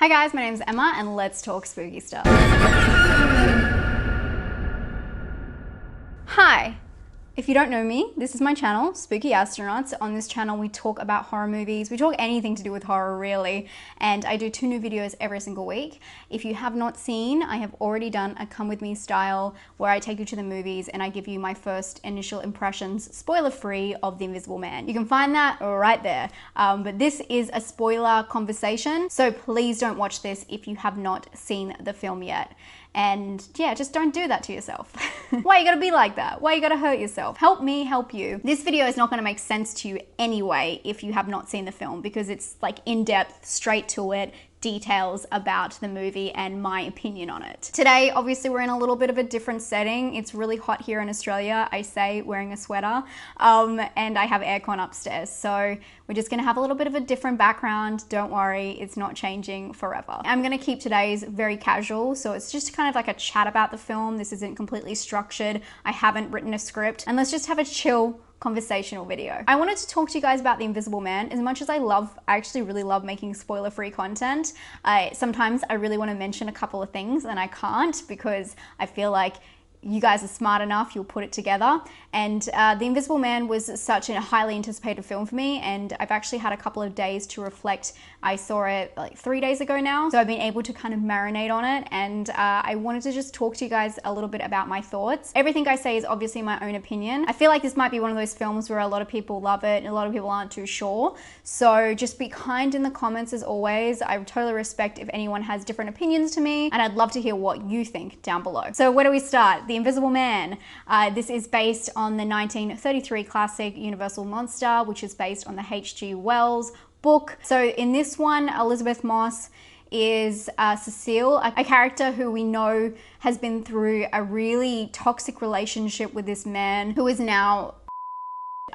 Hi guys, my name's Emma and let's talk spooky stuff. Hi. If you don't know me, this is my channel, Spooky Astronauts. On this channel, we talk about horror movies. We talk anything to do with horror, really. And I do 2 new videos every single week. If you have not seen, I have already done a Come With Me style where I take you to the movies and I give you my first initial impressions, spoiler-free, of The Invisible Man. You can find that right there. But this is a spoiler conversation, so please don't watch this if you have not seen the film yet. And yeah, just don't do that to yourself. Why you gotta be like that? Why you gotta hurt yourself? Help me help you. This video is not gonna make sense to you anyway if you have not seen the film, because it's like in-depth, straight to it, details about the movie and my opinion on it. Today, obviously, we're in a little bit of a different setting. It's really hot here in Australia, I say, wearing a sweater, and I have aircon upstairs. So we're just gonna have a little bit of a different background. Don't worry, it's not changing forever. I'm gonna keep today's very casual, so it's just kind of like a chat about the film. This isn't completely structured. I haven't written a script, and let's just have a chill conversational video. I wanted to talk to you guys about The Invisible Man. As much as I actually really love making spoiler-free content, sometimes I really want to mention a couple of things and I can't, because I feel like you guys are smart enough, you'll put it together. And The Invisible Man was such a highly anticipated film for me, and I've actually had a couple of days to reflect. I saw it like 3 days ago now, so I've been able to kind of marinate on it, and I wanted to just talk to you guys a little bit about my thoughts. Everything I say is obviously my own opinion. I feel like this might be one of those films where a lot of people love it and a lot of people aren't too sure, so just be kind in the comments as always. I totally respect if anyone has different opinions to me, and I'd love to hear what you think down below. So where do we start? The Invisible Man. This is based on the 1933 classic Universal Monster, which is based on the H.G. Wells book. So in this one, Elizabeth Moss is Cecile, a character who we know has been through a really toxic relationship with this man who is now,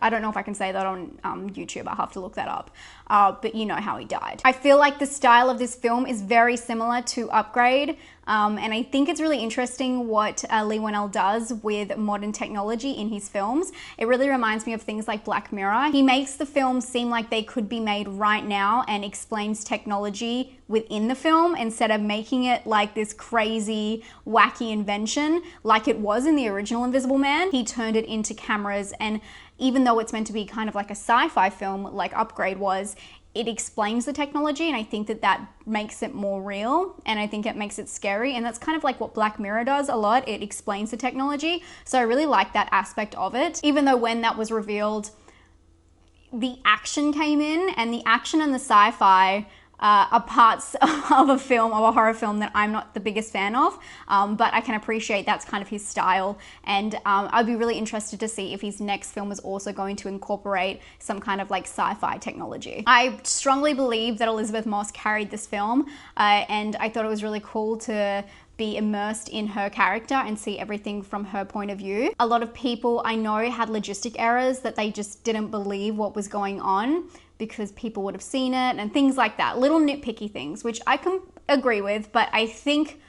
I don't know if I can say that on YouTube, I'll have to look that up, but you know how he died. I feel like the style of this film is very similar to Upgrade, and I think it's really interesting what Leigh Whannel does with modern technology in his films. It really reminds me of things like Black Mirror. He makes the films seem like they could be made right now and explains technology within the film instead of making it like this crazy, wacky invention like it was in the original Invisible Man. He turned it into cameras, and even though it's meant to be kind of like a sci-fi film like Upgrade was, it explains the technology, and I think that that makes it more real, and I think it makes it scary, and that's kind of like what Black Mirror does a lot. It explains the technology, so I really like that aspect of it. Even though when that was revealed, the action came in, and the action and the sci-fi are parts of a film, of a horror film, that I'm not the biggest fan of, but I can appreciate that's kind of his style, and I'd be really interested to see if his next film is also going to incorporate some kind of like sci-fi technology. I strongly believe that Elizabeth Moss carried this film, and I thought it was really cool to be immersed in her character and see everything from her point of view. A lot of people I know had logistic errors, that they just didn't believe what was going on because people would have seen it and things like that. Little nitpicky things, which I can agree with, but I think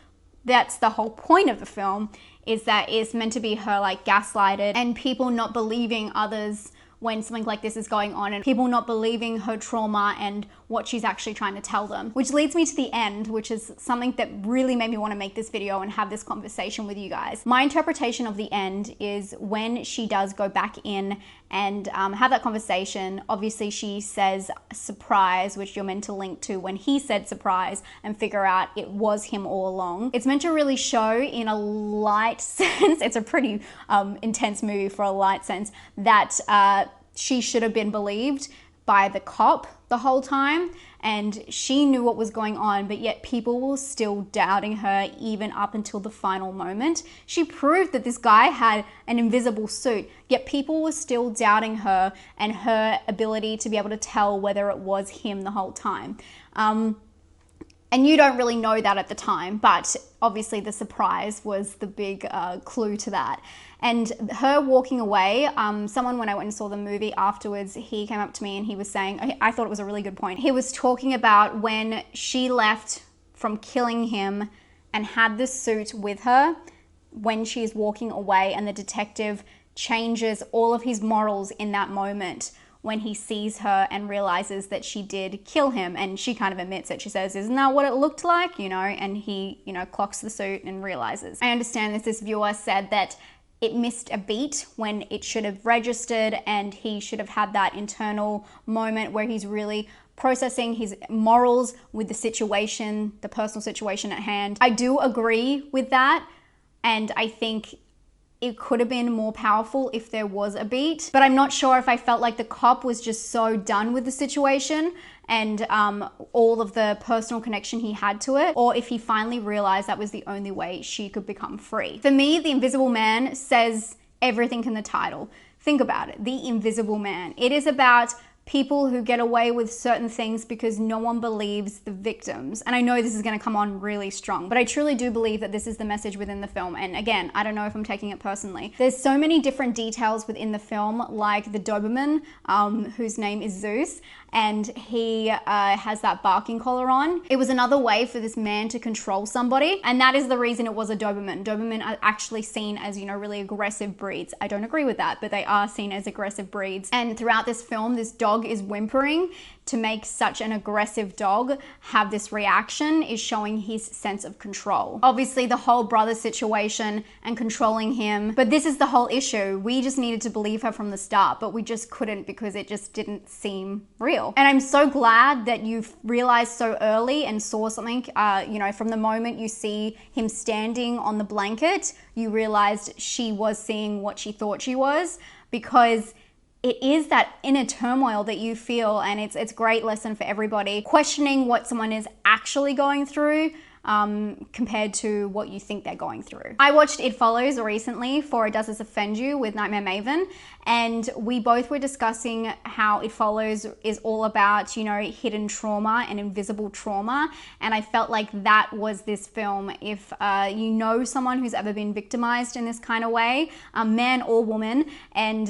that's the whole point of the film, is that it's meant to be her like gaslighted and people not believing others when something like this is going on, and people not believing her trauma and what she's actually trying to tell them. Which leads me to the end, which is something that really made me want to make this video and have this conversation with you guys. My interpretation of the end is when she does go back in and have that conversation. Obviously she says surprise, which you're meant to link to when he said surprise and figure out it was him all along. It's meant to really show in a light sense, it's a pretty intense movie for a light sense, that she should have been believed by the cop the whole time, and she knew what was going on, but yet people were still doubting her even up until the final moment. She proved that this guy had an invisible suit, yet people were still doubting her and her ability to be able to tell whether it was him the whole time. And you don't really know that at the time, but obviously the surprise was the big clue to that. And her walking away, someone when I went and saw the movie afterwards, he came up to me and he was saying, I thought it was a really good point. He was talking about when she left from killing him and had the suit with her, when she's walking away, and the detective changes all of his morals in that moment. when he sees her and realizes that she did kill him, and she kind of admits it. She says, isn't that what it looked like, you know? And he, you know, clocks the suit and realizes. I understand that this viewer said that it missed a beat when it should have registered, and he should have had that internal moment where he's really processing his morals with the situation, the personal situation at hand. I do agree with that, and I think it could have been more powerful if there was a beat, but I'm not sure if I felt like the cop was just so done with the situation and all of the personal connection he had to it, or if he finally realized that was the only way she could become free. For me, The Invisible Man says everything in the title. Think about it, The Invisible Man. It is about people who get away with certain things because no one believes the victims. And I know this is going to come on really strong, but I truly do believe that this is the message within the film. And again, I don't know if I'm taking it personally. There's so many different details within the film, like the Doberman, whose name is Zeus, and he has that barking collar on. It was another way for this man to control somebody, and that is the reason it was a Doberman. Doberman are actually seen as, you know, really aggressive breeds. I don't agree with that, but they are seen as aggressive breeds. And throughout this film, this dog is whimpering. To make such an aggressive dog have this reaction is showing his sense of control. Obviously, the whole brother situation and controlling him, but this is the whole issue. We just needed to believe her from the start, but we just couldn't because it just didn't seem real. And I'm so glad that you've realized so early and saw something, you know, from the moment you see him standing on the blanket, you realized she was seeing what she thought she was, because it is that inner turmoil that you feel, and it's a great lesson for everybody. Questioning what someone is actually going through compared to what you think they're going through. I watched It Follows recently for Does This Offend You with Nightmare Maven, and we both were discussing how It Follows is all about, you know, hidden trauma and invisible trauma, and I felt like that was this film. If you know someone who's ever been victimized in this kind of way, man or woman, and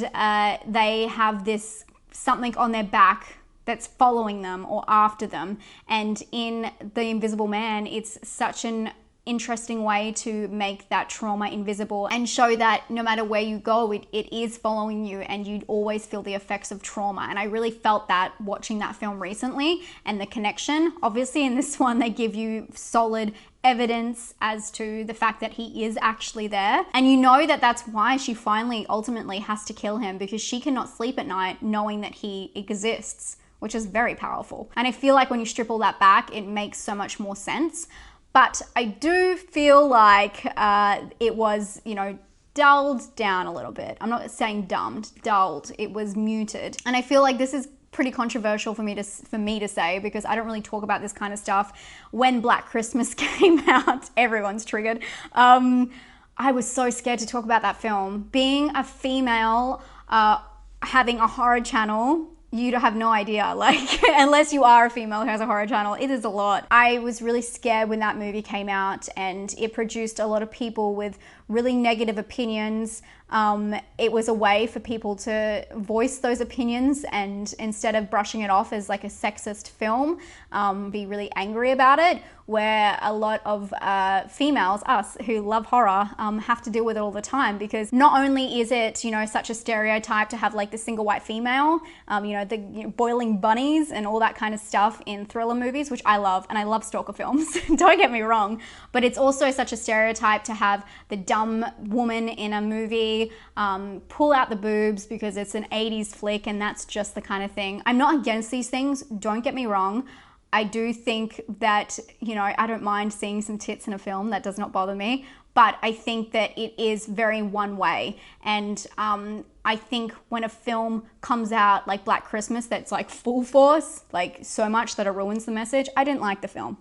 they have this something on their back that's following them or after them. And in The Invisible Man, it's such an interesting way to make that trauma invisible and show that no matter where you go, it is following you, and you'd always feel the effects of trauma. And I really felt that watching that film recently, and the connection. Obviously in this one, they give you solid evidence as to the fact that he is actually there. And you know that that's why she finally ultimately has to kill him, because she cannot sleep at night knowing that he exists, which is very powerful. And I feel like when you strip all that back, it makes so much more sense. But I do feel like it was, you know, dulled down a little bit. I'm not saying dumbed, dulled. It was muted. And I feel like this is pretty controversial for me to say, because I don't really talk about this kind of stuff. When Black Christmas came out, everyone's triggered. I was so scared to talk about that film. Being a female, having a horror channel, you have no idea, like, unless you are a female who has a horror channel, it is a lot. I was really scared when that movie came out, and it produced a lot of people with really negative opinions. It was a way for people to voice those opinions, and instead of brushing it off as like a sexist film, be really angry about it, where a lot of females, us who love horror, have to deal with it all the time. Because not only is it, you know, such a stereotype to have like the single white female, you know, the boiling bunnies and all that kind of stuff in thriller movies, which I love, and I love stalker films, don't get me wrong, but it's also such a stereotype to have the dumb woman in a movie pull out the boobs because it's an 80s flick, and that's just the kind of thing. I'm not against these things, don't get me wrong. I do think that, you know, I don't mind seeing some tits in a film, that does not bother me, but I think that it is very one way. And I think when a film comes out like Black Christmas that's like full force, like so much that it ruins the message, I didn't like the film.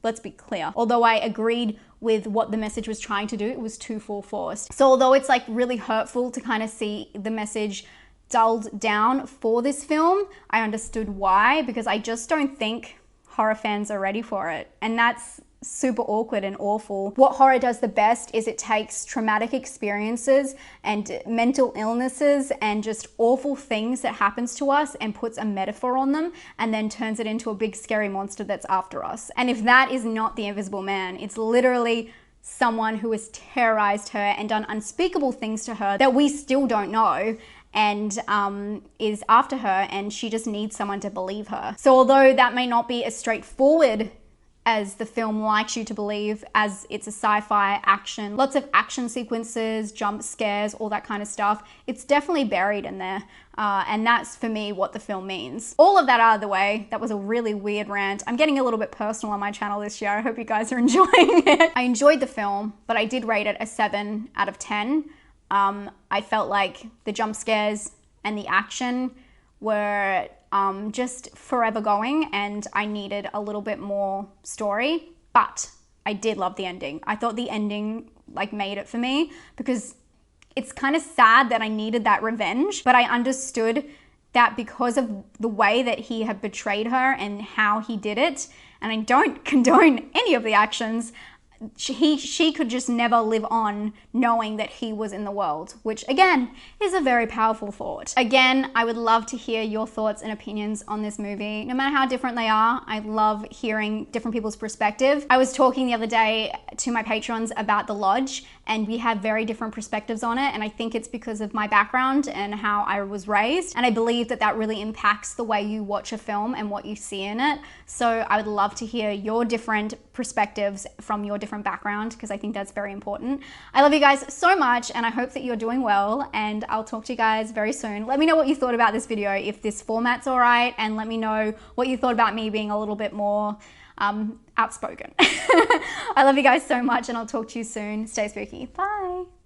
Let's be clear. Although I agreed with what the message was trying to do, it was too full force. So although it's like really hurtful to kind of see the message dulled down for this film, I understood why, because I just don't think horror fans are ready for it. And that's super awkward and awful. What horror does the best is it takes traumatic experiences and mental illnesses and just awful things that happens to us and puts a metaphor on them, and then turns it into a big scary monster that's after us. And if that is not The Invisible Man, it's literally someone who has terrorized her and done unspeakable things to her that we still don't know. and is after her, and she just needs someone to believe her. So although that may not be as straightforward as the film likes you to believe, as it's a sci-fi action, lots of action sequences, jump scares, all that kind of stuff, it's definitely buried in there. And that's, for me, what the film means. All of that out of the way, that was a really weird rant. I'm getting a little bit personal on my channel this year. I hope you guys are enjoying it. I enjoyed the film, but I did rate it a 7 out of 10. I felt like the jump scares and the action were just forever going, and I needed a little bit more story, but I did love the ending. I thought the ending like made it for me, because it's kind of sad that I needed that revenge, but I understood that because of the way that he had betrayed her and how he did it, and I don't condone any of the actions, she could just never live on knowing that he was in the world, which again is a very powerful thought. Again, I would love to hear your thoughts and opinions on this movie, no matter how different they are. I love hearing different people's perspective. I was talking the other day to my patrons about The Lodge, and we have very different perspectives on it, and I think it's because of my background and how I was raised, and I believe that that really impacts the way you watch a film and what you see in it. So I would love to hear your different perspectives from your different background, because I think that's very important. I love you guys so much, and I hope that you're doing well, and I'll talk to you guys very soon. Let me know what you thought about this video, if this format's all right, and let me know what you thought about me being a little bit more outspoken. I love you guys so much, and I'll talk to you soon. Stay spooky. Bye.